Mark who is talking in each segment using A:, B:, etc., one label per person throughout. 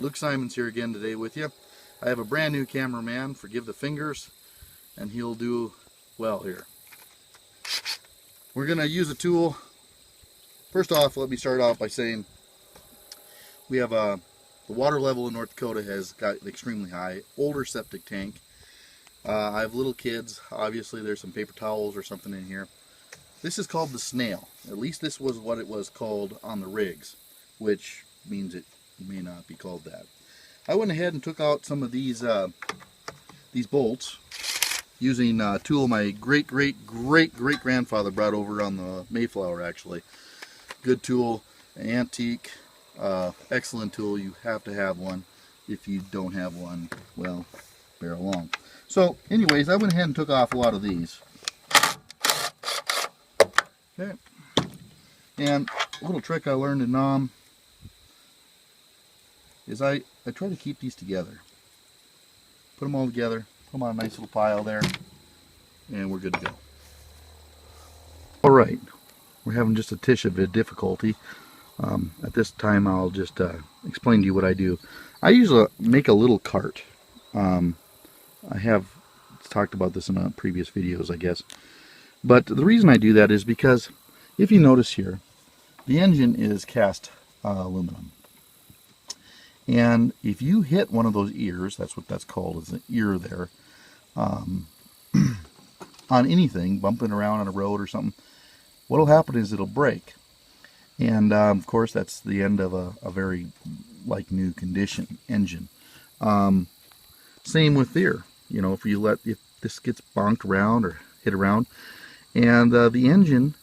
A: Luke Simons here again today with you. I have a brand new cameraman, forgive the fingers, and he'll do well here. We're going to use a tool. First off, let me start off by saying we have the water level in North Dakota has got extremely high. Older septic tank. I have little kids. Obviously there's some paper towels or something in here. This is called the snail. At least this was what it was called on the rigs, which means it may not be called that. I went ahead and took out some of these bolts using a tool my great-great-great-great-grandfather brought over on the Mayflower, actually. Good tool, antique, excellent tool. You have to have one. If you don't have one, well, bear along. So anyways, I went ahead and took off a lot of these. Okay. And a little trick I learned in NOM is I try to keep these together. Put them all together, put them on a nice little pile there, and we're good to go. Alright, we're having just a tish of a difficulty. At this time I'll just explain to you what I do. I usually make a little cart. I have talked about this in previous videos, I guess. But the reason I do that is because if you notice here, the engine is cast aluminum. And if you hit one of those ears, that's what that's called, is an ear there, on anything, bumping around on a road or something, what will happen is it'll break. And of course that's the end of a very like new condition engine. Same with there. You know, if this gets bonked around or hit around, and the engine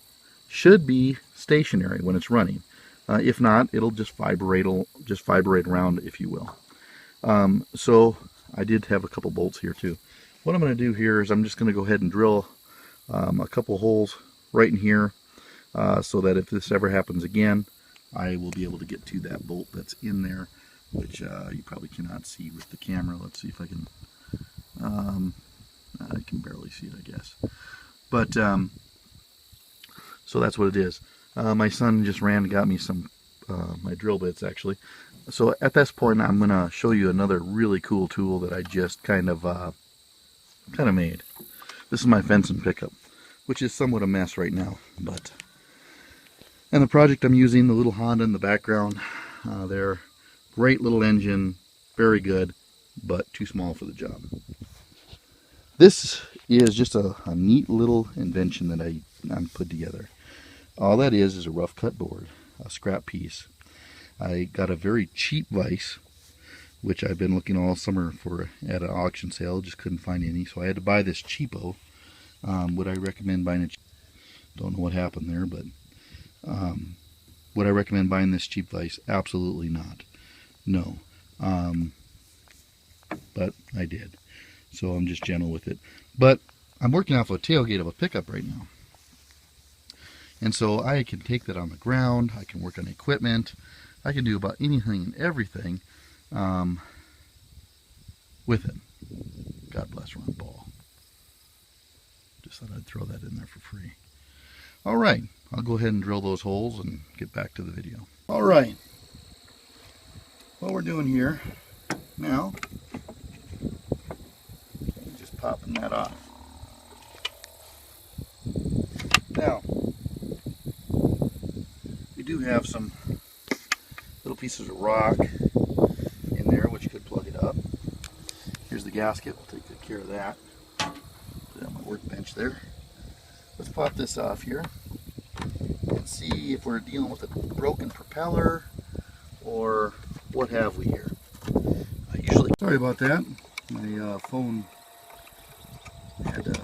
A: should be stationary when it's running. If not, it'll just vibrate around, if you will. So I did have a couple bolts here too. What I'm going to do here is I'm just going to go ahead and drill a couple holes right in here, so that if this ever happens again, I will be able to get to that bolt that's in there, which you probably cannot see with the camera. Let's see if I can. I can barely see it, I guess. But so that's what it is. My son just ran and got me some my drill bits, actually. So at this point I'm going to show you another really cool tool that I just kind of made. This is my fencing pickup, which is somewhat a mess right now. And the project I'm using, the little Honda in the background, there, great little engine, very good, but too small for the job. This is just a neat little invention that I'm put together. All that is a rough cut board, a scrap piece. I got a very cheap vise, which I've been looking all summer for at an auction sale, just couldn't find any, so I had to buy this cheapo. Would I recommend buying it? Don't know what happened there, but would I recommend buying this cheap vise? Absolutely not. No. But I did. So I'm just gentle with it. But I'm working off a tailgate of a pickup right now. And so I can take that on the ground, I can work on equipment, I can do about anything and everything with it. God bless Ron Ball. Just thought I'd throw that in there for free. Alright, I'll go ahead and drill those holes and get back to the video. Alright, what we're doing here now, just popping that off. Now, we do have some little pieces of rock in there which could plug it up. Here's the gasket, we'll take good care of that. Put it on my workbench there. Let's pop this off here and see if we're dealing with a broken propeller or what have we here. Sorry about that. My phone had to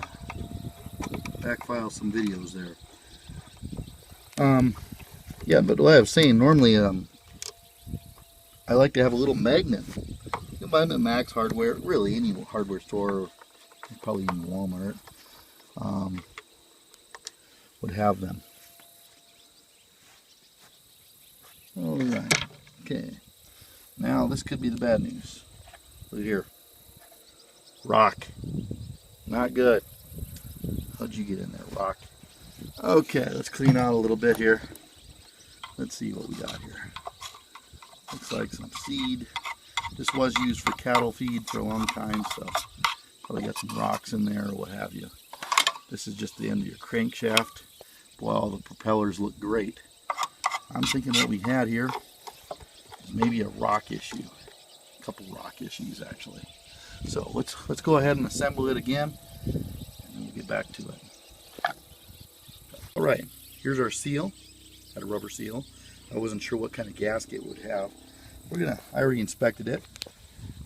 A: backfile some videos there. Yeah, but what I was saying, normally I like to have a little magnet. You can buy them at Max Hardware, really any hardware store, probably even Walmart, would have them. Alright, okay. Now this could be the bad news. Look here. Rock. Not good. How'd you get in there, rock? Okay, let's clean out a little bit here. Let's see what we got here. Looks like some seed. This was used for cattle feed for a long time, so probably got some rocks in there or what have you. This is just the end of your crankshaft. Wow, the propellers look great. I'm thinking what we had here is maybe a rock issue. A couple rock issues actually. So let's go ahead and assemble it again, and then we'll get back to it. All right, here's our seal. Got a rubber seal. I wasn't sure what kind of gasket it would have. I already inspected it.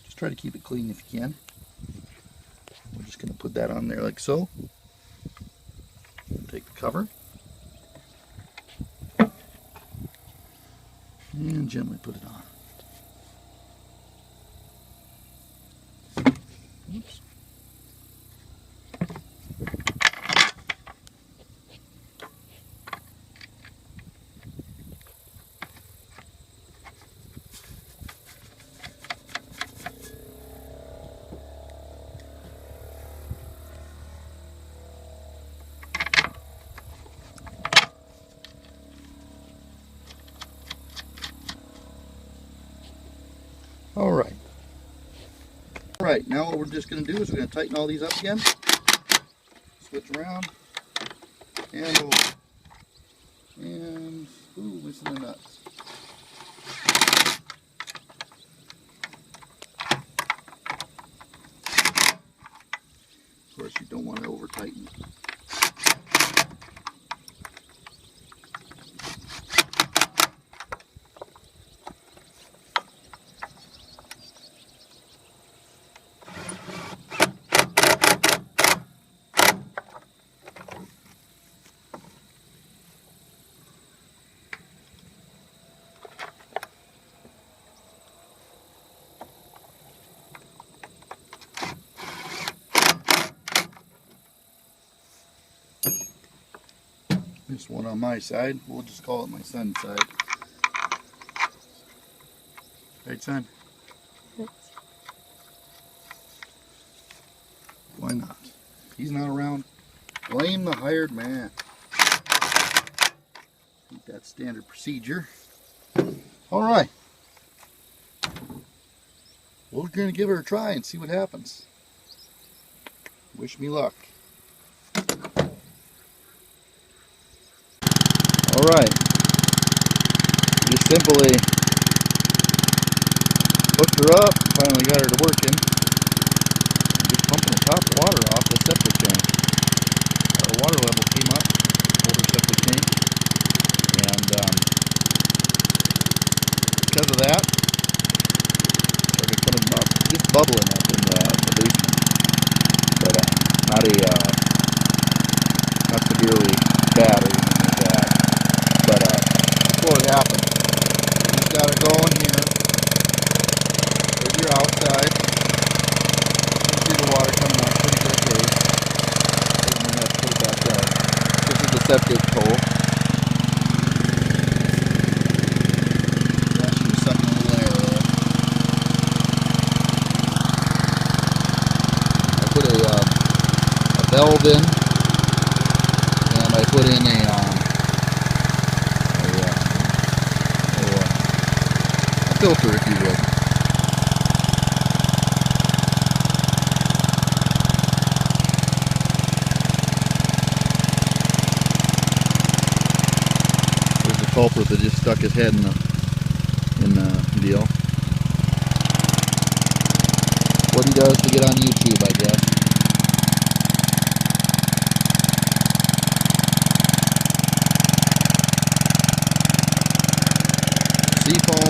A: Just try to keep it clean if you can. We're just gonna put that on there like so. Take the cover and gently put it on. Oops. All right. All right, now what we're just going to do is we're going to tighten all these up again. Switch around. And over. And, ooh, missing the nuts. Of course, you don't want to over tighten. This one on my side, we'll just call it my son's side. Right, son?
B: Yes.
A: Why not? If he's not around, blame the hired man. I think that's standard procedure. All right. We're going to give her a try and see what happens. Wish me luck. All right. Just simply hooked her up, finally got her to working. Just pumping the top water off the septic tank. Our water level came up over septic tank, and because of that, started coming up, just bubbling up in the basement. But not severely bad or anything like that. But before it happened, you just got to go in here. If you're outside, you see the water coming out pretty good pace. And then have to put it back down. This is the septic hole. Yeah, she was sucking a little air there. I put a valve in, and I put in a filter, if you will. There's the culprit that just stuck his head in the deal. What he does to get on YouTube, I guess. Seafoam